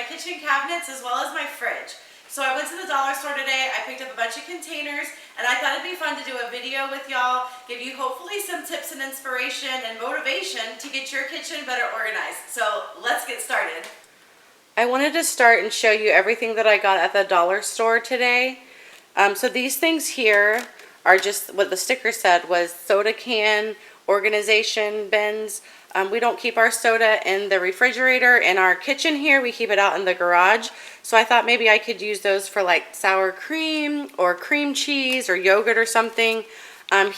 kitchen cabinets as well as my fridge. So I went to the dollar store today, I picked up a bunch of containers, and I thought it'd be fun to do a video with y'all, give you hopefully some tips and inspiration and motivation to get your kitchen better organized. So let's get started. I wanted to start and show you everything that I got at the dollar store today. So these things here are just what the sticker said was soda can organization bins. We don't keep our soda in the refrigerator in our kitchen here. We keep it out in the garage. So I thought maybe I could use those for like sour cream or cream cheese or yogurt or something.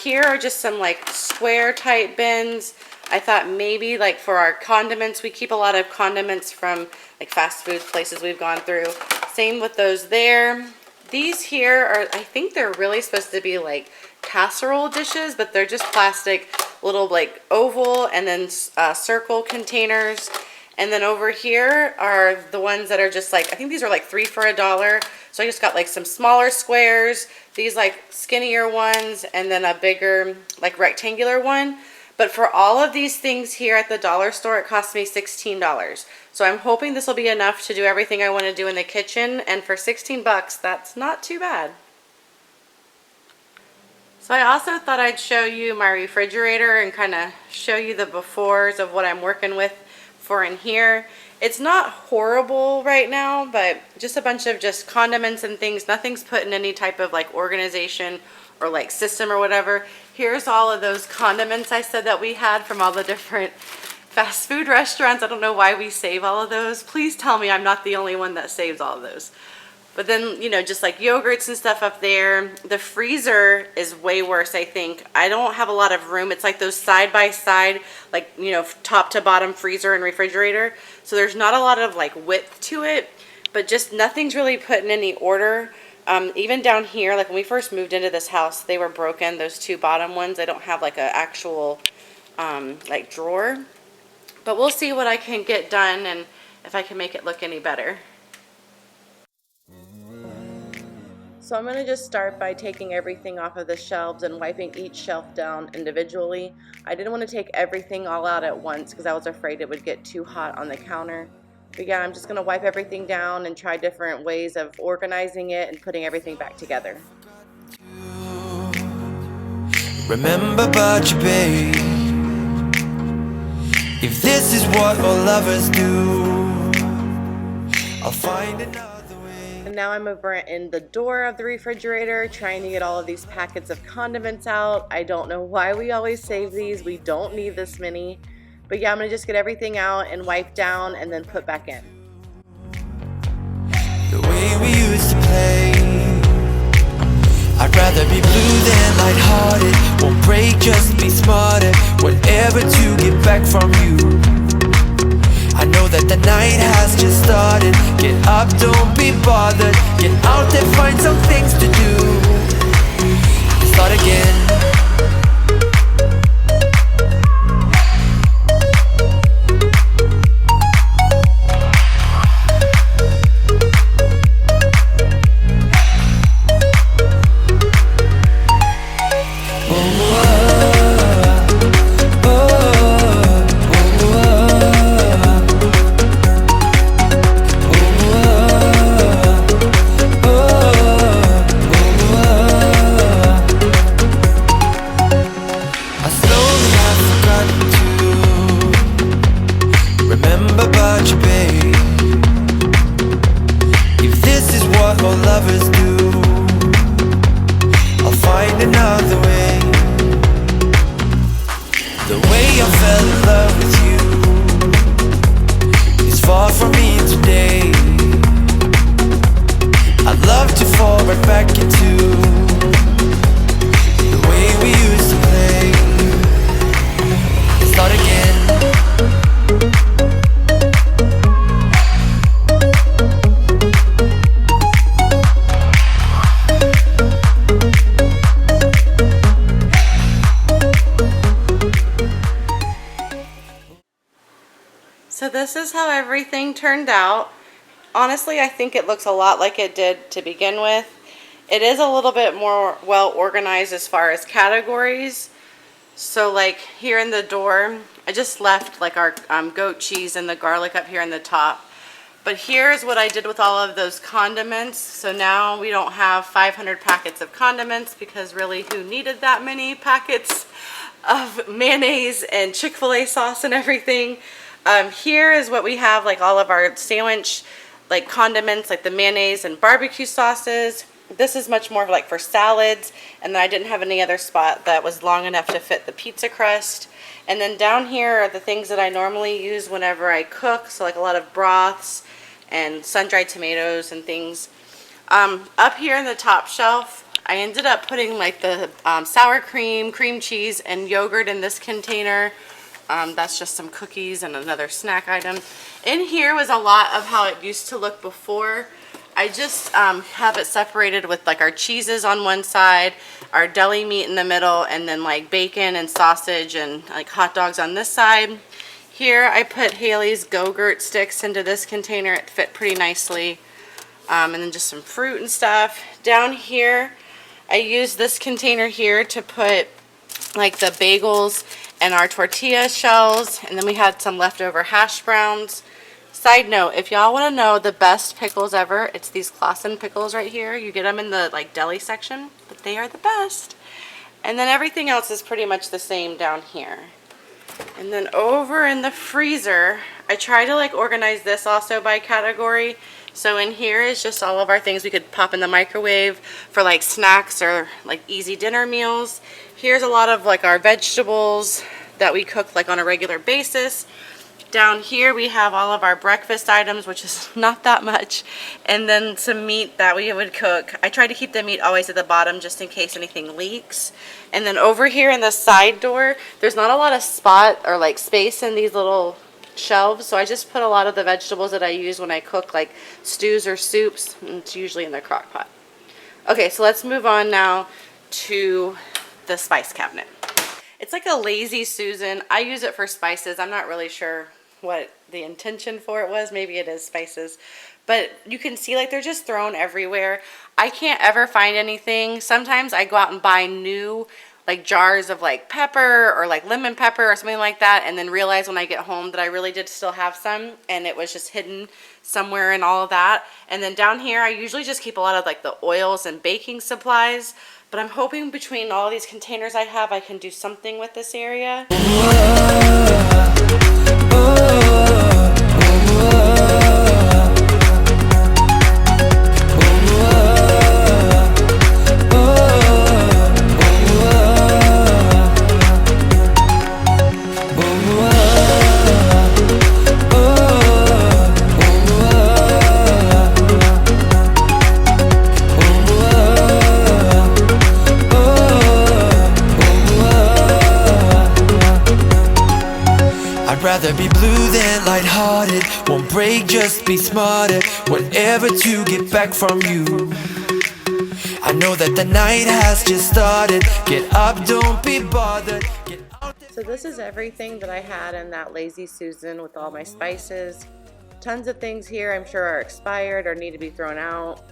Here are just some like square type bins. I thought maybe like for our condiments, we keep a lot of condiments from like fast food places we've gone through. Same with those there. These here are, I think they're really supposed to be like casserole dishes, but they're just plastic little like oval and then circle containers. And then over here are the ones that are just like, I think these are like 3 for $1. So I just got like some smaller squares, these like skinnier ones, and then a bigger like rectangular one. But for all of these things here at the dollar store, it cost me $16. So I'm hoping this will be enough to do everything I want to do in the kitchen. And for 16 bucks, that's not too bad. So I also thought I'd show you my refrigerator and kind of show you the befores of what I'm working with for in here. It's not horrible right now, but just a bunch of just condiments and things. Nothing's put in any type of like organization or like system or whatever. Here's all of those condiments I said that we had from all the different fast food restaurants. I don't know why we save all of those. Please tell me I'm not the only one that saves all of those. But then, you know, just like yogurts and stuff up there. The freezer is way worse, I think. I don't have a lot of room. It's like those side by side, like, you know, top to bottom freezer and refrigerator. So there's not a lot of like width to it, but just nothing's really put in any order. Even down here, like when we first moved into this house, they were broken. Those two bottom ones, they don't have like an actual like drawer. But we'll see what I can get done and if I can make it look any better. So I'm going to just start by taking everything off of the shelves and wiping each shelf down individually. I didn't want to take everything all out at once because I was afraid it would get too hot on the counter. But yeah, I'm just going to wipe everything down and try different ways of organizing it and putting everything back together. Remember about you, babe. If this is what all lovers do, I'll find another way. And now I'm over in the door of the refrigerator trying to get all of these packets of condiments out. I don't know why we always save these. We don't need this many. But yeah, I'm going to just get everything out and wipe down and then put back in. The way we used to play, I'd rather be blue than lighthearted. Won't break, just be smarter. Whatever to get back from you. I know that the night has just started. Get up, don't be bothered. Get out there, find some things to do. Start again. So this is how everything turned out. Honestly, I think it looks a lot like it did to begin with. It is a little bit more well organized as far as categories. So like here in the door, I just left like our goat cheese and the garlic up here in the top. But here's what I did with all of those condiments. So now we don't have 500 packets of condiments, because really, who needed that many packets of mayonnaise and Chick-fil-A sauce and everything? Here is what we have, like all of our sandwich like condiments, like the mayonnaise and barbecue sauces. This is much more like for salads, and then I didn't have any other spot that was long enough to fit the pizza crust. And then down here are the things that I normally use whenever I cook, so like a lot of broths and sun-dried tomatoes and things. Up here in the top shelf, I ended up putting like the sour cream, cream cheese, and yogurt in this container. That's just some cookies and another snack item. In here was a lot of how it used to look before. I just have it separated with like our cheeses on one side, our deli meat in the middle, and then like bacon and sausage and like hot dogs on this side. Here I put Haley's Go-Gurt sticks into this container. It fit pretty nicely. And then just some fruit and stuff. Down here, I used this container here to put like the bagels and our tortilla shells. And then we had some leftover hash browns. Side note, if y'all want to know the best pickles ever, it's these Clausen pickles right here. You get them in the like deli section, but they are the best. And then everything else is pretty much the same down here. And then over in the freezer, I try to like organize this also by category. So in here is just all of our things we could pop in the microwave for like snacks or like easy dinner meals. Here's a lot of like our vegetables that we cook like on a regular basis. Down here we have all of our breakfast items, which is not that much, and then some meat that we would cook. I try to keep the meat always at the bottom just in case anything leaks. And then over here in the side door, there's not a lot of spot or like space in these little shelves, so I just put a lot of the vegetables that I use when I cook like stews or soups, and it's usually in the crock pot. Okay, so let's move on now to the spice cabinet. It's like a Lazy Susan. I use it for spices. I'm not really sure what the intention for it was. Maybe it is spices, but you can see like they're just thrown everywhere. I can't ever find anything. Sometimes I go out and buy new like jars of like pepper or like lemon pepper or something like that, and then realize when I get home that I really did still have some and it was just hidden somewhere in all of that. And then down here I usually just keep a lot of like the oils and baking supplies, but I'm hoping between all these containers I have, I can do something with this area. I'd rather be blue than lighthearted. Won't break, just be smarter. Whatever to get back from you. I know that the night has just started. Get up, don't be bothered. So this is everything that I had in that Lazy Susan with all my spices. Tons of things here I'm sure are expired or need to be thrown out.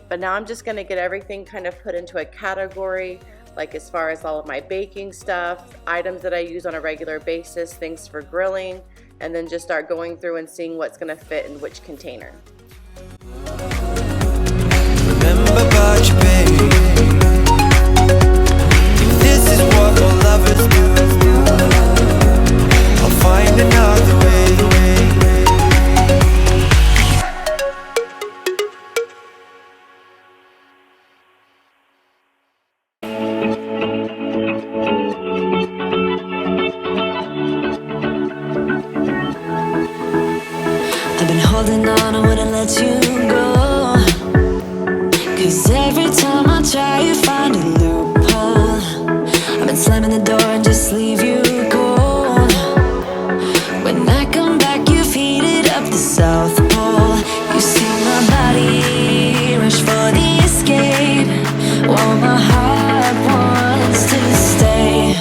But now I'm just going to get everything kind of put into a category, like as far as all of my baking stuff, items that I use on a regular basis, things for grilling, and then just start going through and seeing what's going to fit in which container. Remember about you, baby. If this is what all lovers do, I'll find another way. I've been holding on, I wouldn't let you go. 'Cause every time I try, you find a loophole. I've been slamming the door and just leave you cold. When I come back, you've heated up the South Pole. You see my body rush for the escape, while my heart wants to stay.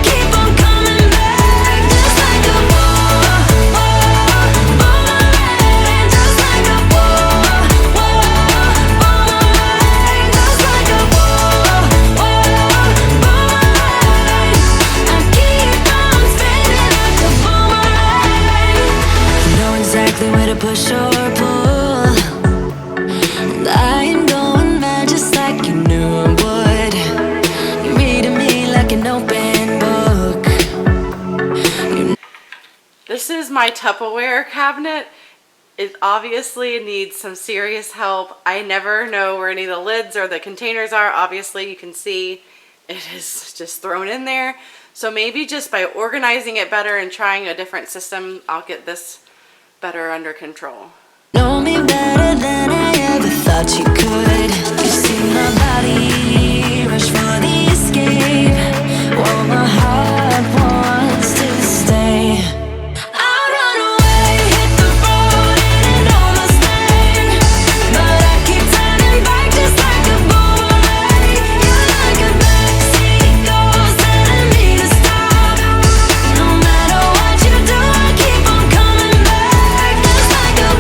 Keep my Tupperware cabinet. It obviously needs some serious help. I never know where any of the lids or the containers are. Obviously you can see it is just thrown in there. So maybe just by organizing it better and trying a different system, I'll get this better under control. Know me better than I ever thought you could. You see my body rush for the escape, while my heart wants to stay. I'd run away, hit the road and almost late, but I keep turning back just like a boomerang. You're like a backseat ghost telling me to stop. No matter what you do, I keep on coming back, just like a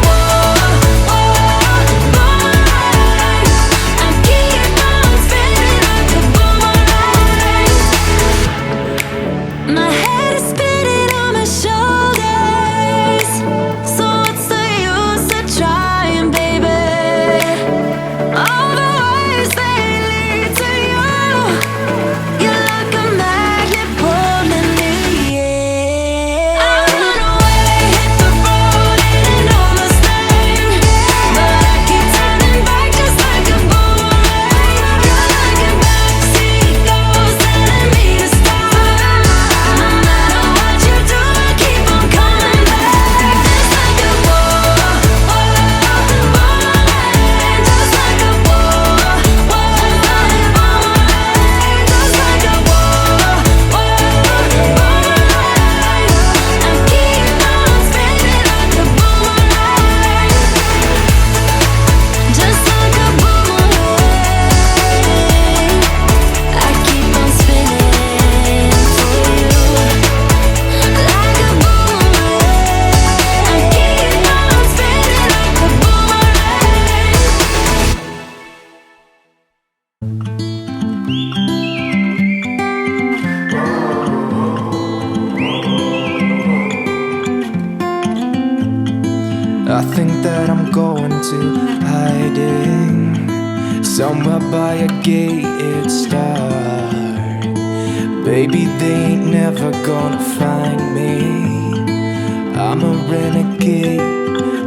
my head is spinning on my shoulders, so what's the use of trying, baby? All the ways they lead to you, you're like a magnet pulling me in. I run away, hit the road and almost late, but I keep turning back just like a boomerang. You're like a backseat ghost telling me to stop. No matter what you do, I keep on coming back, just like a boomerang, just like a boomerang, just like a boomerang. I keep on spinning like a boomerang, just like a boomerang. I keep on spinning for you, like a boomerang. I keep on spinning like a boomerang. I think that I'm going to hiding somewhere by a gated star. Baby, they ain't never gonna find me. I'm a renegade.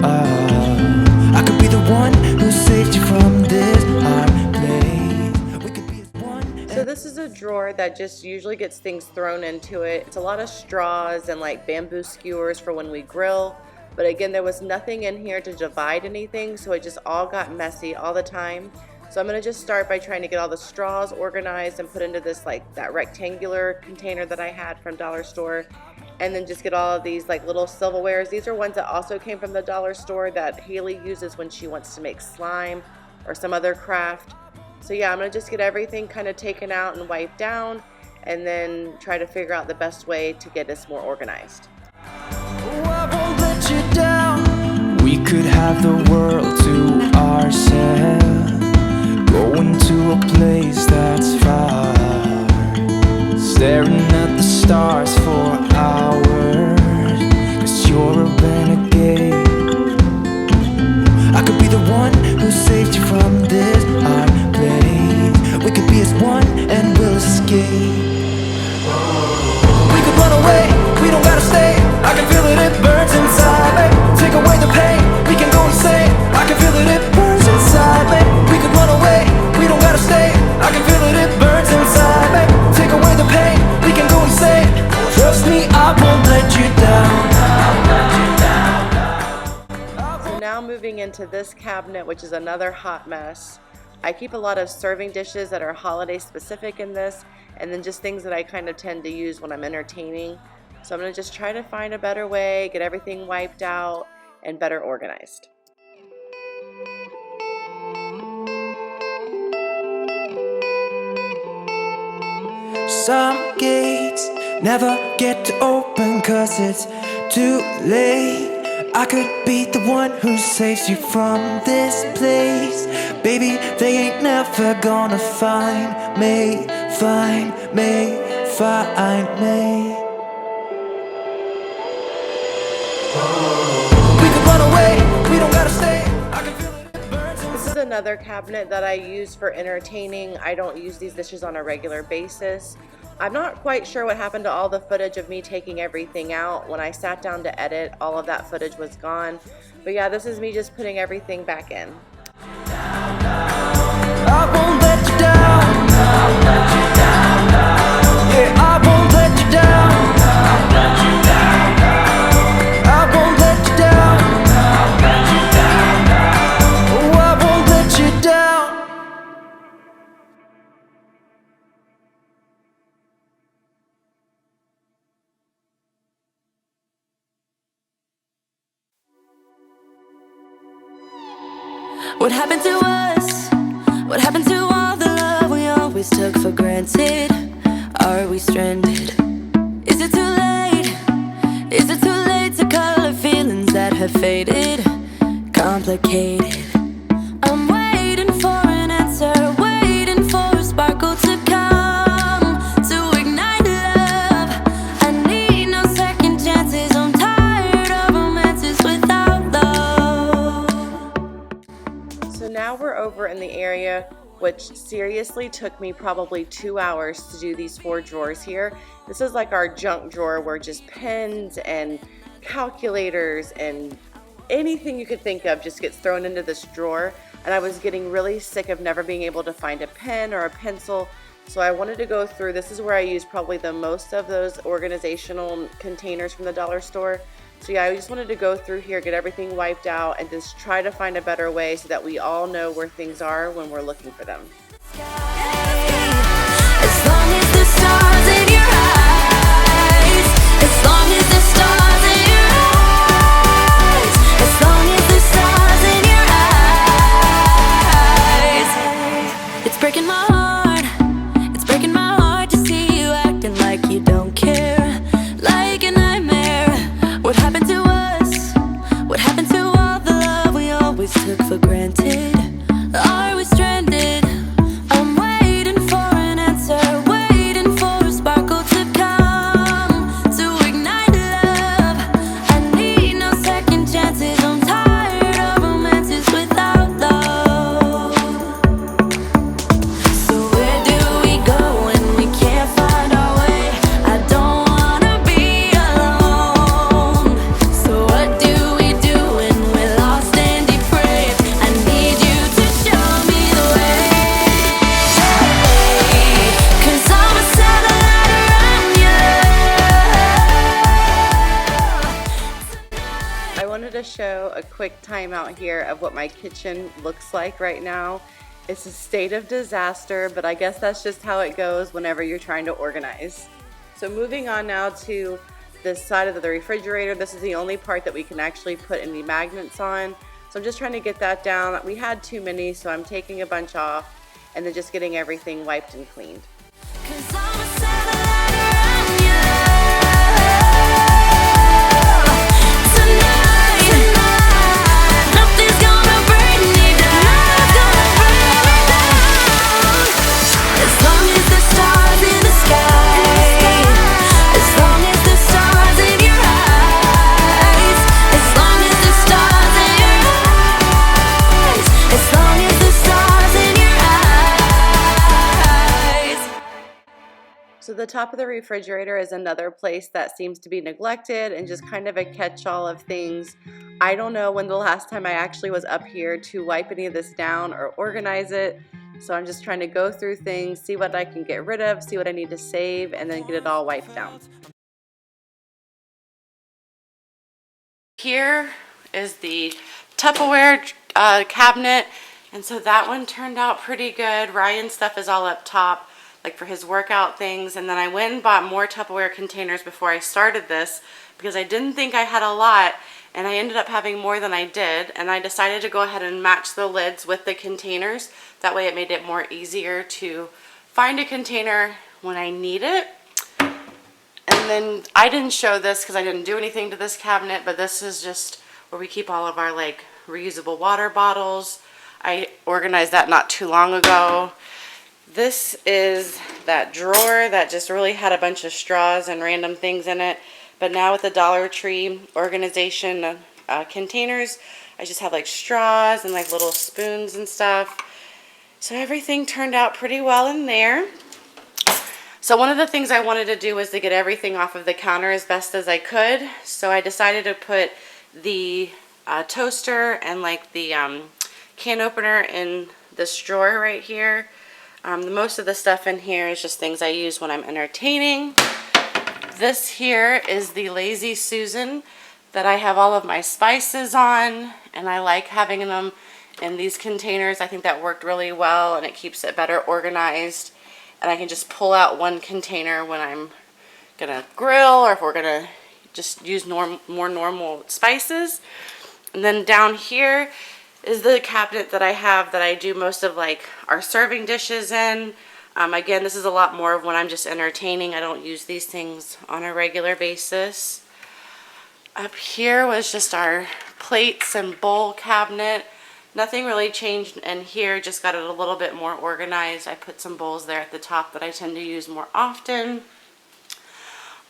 I could be the one who saved you from this hard place. We could be as one. So this is a drawer that just usually gets things thrown into it. It's a lot of straws and like bamboo skewers for when we grill. But again, there was nothing in here to divide anything, so it just all got messy all the time. So I'm gonna just start by trying to get all the straws organized and put into this like that rectangular container that I had from Dollar Store. And then just get all of these like little silverwares. These are ones that also came from the Dollar Store that Haley uses when she wants to make slime or some other craft. So yeah, I'm gonna just get everything kind of taken out and wiped down and then try to figure out the best way to get this more organized. Oh, I won't let you down. We could have the world to ourselves, going to a place that's far, staring at the stars for hours, 'cause you're a renegade. I could be the one who saved you from this hard place. We could be as one and we'll escape. We could run away, we don't gotta stay. I can feel it, it burns inside me. Take away the pain, we can go insane. I can feel it, it burns inside me. We could run away, we don't gotta stay. I can feel it, it burns inside me. Take away the pain, we can go insane. Trust me, I won't let you down. So now moving into this cabinet, which is another hot mess. I keep a lot of serving dishes that are holiday specific in this, and then just things that I kind of tend to use when I'm entertaining. So I'm going to just try to find a better way, get everything wiped out, and better organized. Some gates never get to open 'cause it's too late. I could be the one who saves you from this place. Baby, they ain't never gonna find me, find me, find me. We could run away, we don't gotta stay. I can feel it burns. This is another cabinet that I use for entertaining. I don't use these dishes on a regular basis. I'm not quite sure what happened to all the footage of me taking everything out. When I sat down to edit, all of that footage was gone. But yeah, this is me just putting everything back in. I won't let you down. Yeah, I won't let you down. I won't let you down. Oh, I won't let you down. What happened to us? What happened to all the love we always took for granted? Are we stranded? Is it too late? Is it too late to color feelings that have faded? Complicated. I'm waiting for an answer, waiting for a sparkle to come to ignite love. I need no second chances. I'm tired of romances without love. So now we're over in the area which seriously took me probably 2 hours to do these 4 drawers here. This is like our junk drawer where just pens and calculators and anything you could think of just gets thrown into this drawer. And I was getting really sick of never being able to find a pen or a pencil. So I wanted to go through, this is where I use probably the most of those organizational containers from the dollar store. So yeah, I just wanted to go through here, get everything wiped out, and just try to find a better way so that we all know where things are when we're looking for them. As long as the stars in your eyes, as long as the stars in your eyes, as long as the stars in your eyes. It's breaking my heart, it's breaking my heart to see you acting like you don't care, like a nightmare. What happened to us? What happened to all the love we always took for granted? Are we stranded? I'm waiting for an answer, waiting for a sparkle to come to ignite love. I need no second chances. I'm tired of romances without love. So where do we go when we can't find our way? I don't wanna be alone. So what do we do when we're lost and depraved? I need you to show me the way. 'Cause I'm a satellite around you. I wanted to show a quick timeout here of what my kitchen looks like right now. It's a state of disaster, but I guess that's just how it goes whenever you're trying to organize. So moving on now to this side of the refrigerator. This is the only part that we can actually put any magnets on. So I'm just trying to get that down. We had too many, so I'm taking a bunch off and then just getting everything wiped and cleaned. 'Cause I'm a satellite around you. Tonight, nothing's gonna bring me down. As long as the stars in the sky, as long as the stars in your eyes, as long as the stars in your eyes, as long as the stars in your eyes. So the top of the refrigerator is another place that seems to be neglected and just kind of a catch-all of things. I don't know when the last time I actually was up here to wipe any of this down or organize it. So I'm just trying to go through things, see what I can get rid of, see what I need to save, and then get it all wiped down. Here is the Tupperware cabinet, and so that one turned out pretty good. Ryan's stuff is all up top, like for his workout things, and then I went and bought more Tupperware containers before I started this because I didn't think I had a lot, and I ended up having more than I did, and I decided to go ahead and match the lids with the containers. That way it made it more easier to find a container when I need it. And then I didn't show this because I didn't do anything to this cabinet, but this is just where we keep all of our like reusable water bottles. I organized that not too long ago. This is that drawer that just really had a bunch of straws and random things in it. But now with the Dollar Tree organization containers, I just have like straws and like little spoons and stuff. So everything turned out pretty well in there. So one of the things I wanted to do was to get everything off of the counter as best as I could. So I decided to put the toaster and like the can opener in this drawer right here. Most of the stuff in here is just things I use when I'm entertaining. This here is the Lazy Susan that I have all of my spices on, and I like having them in these containers. I think that worked really well, and it keeps it better organized. And I can just pull out one container when I'm gonna grill, or if we're gonna just use more normal spices. And then down here is the cabinet that I have that I do most of like our serving dishes in. Again, this is a lot more of when I'm just entertaining. I don't use these things on a regular basis. Up here was just our plates and bowl cabinet. Nothing really changed in here, just got it a little bit more organized. I put some bowls there at the top that I tend to use more often.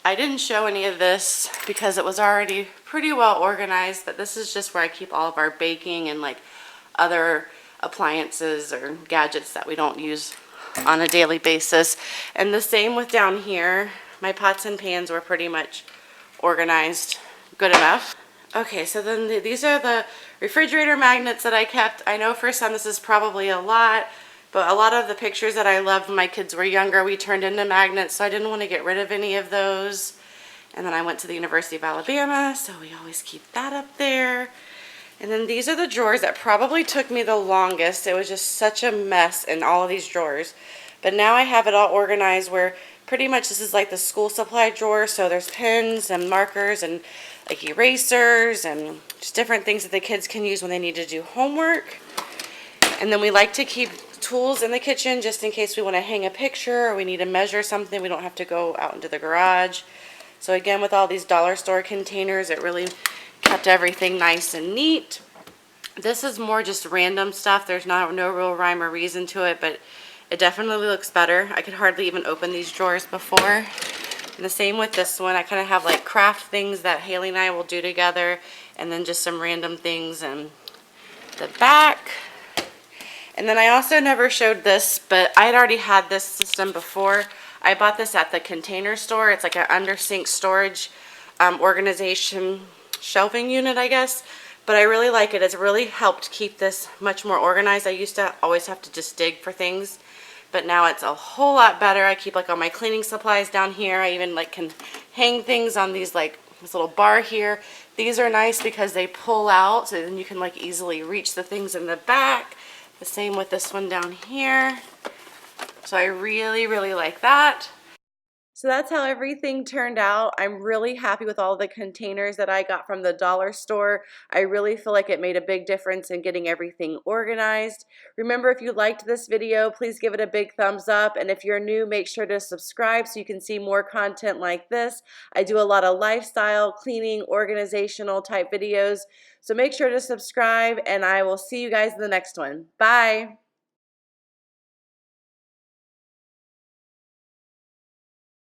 I didn't show any of this because it was already pretty well organized, but this is just where I keep all of our baking and like other appliances or gadgets that we don't use on a daily basis. And the same with down here. My pots and pans were pretty much organized good enough. Okay, so then these are the refrigerator magnets that I kept. I know for some this is probably a lot, but a lot of the pictures that I loved when my kids were younger, we turned into magnets, so I didn't want to get rid of any of those. And then I went to the University of Alabama, so we always keep that up there. And then these are the drawers that probably took me the longest. It was just such a mess in all of these drawers. But now I have it all organized where pretty much this is like the school supply drawer. So there's pens and markers and like erasers and just different things that the kids can use when they need to do homework. And then we like to keep tools in the kitchen just in case we want to hang a picture or we need to measure something. We don't have to go out into the garage. So again, with all these dollar store containers, it really kept everything nice and neat. This is more just random stuff. There's no real rhyme or reason to it, but it definitely looks better. I could hardly even open these drawers before. And the same with this one. I kind of have like craft things that Haley and I will do together, and then just some random things in the back. And then I also never showed this, but I had already had this system before. I bought this at the Container Store. It's like an under sink storage organization shelving unit, I guess. But I really like it. It's really helped keep this much more organized. I used to always have to just dig for things, but now it's a whole lot better. I keep like all my cleaning supplies down here. I even like can hang things on these, like this little bar here. These are nice because they pull out, so then you can like easily reach the things in the back. The same with this one down here. So I really, really like that. So that's how everything turned out. I'm really happy with all the containers that I got from the dollar store. I really feel like it made a big difference in getting everything organized. Remember, if you liked this video, please give it a big thumbs up. And if you're new, make sure to subscribe so you can see more content like this. I do a lot of lifestyle, cleaning, organizational type videos. So make sure to subscribe, and I will see you guys in the next one. Bye.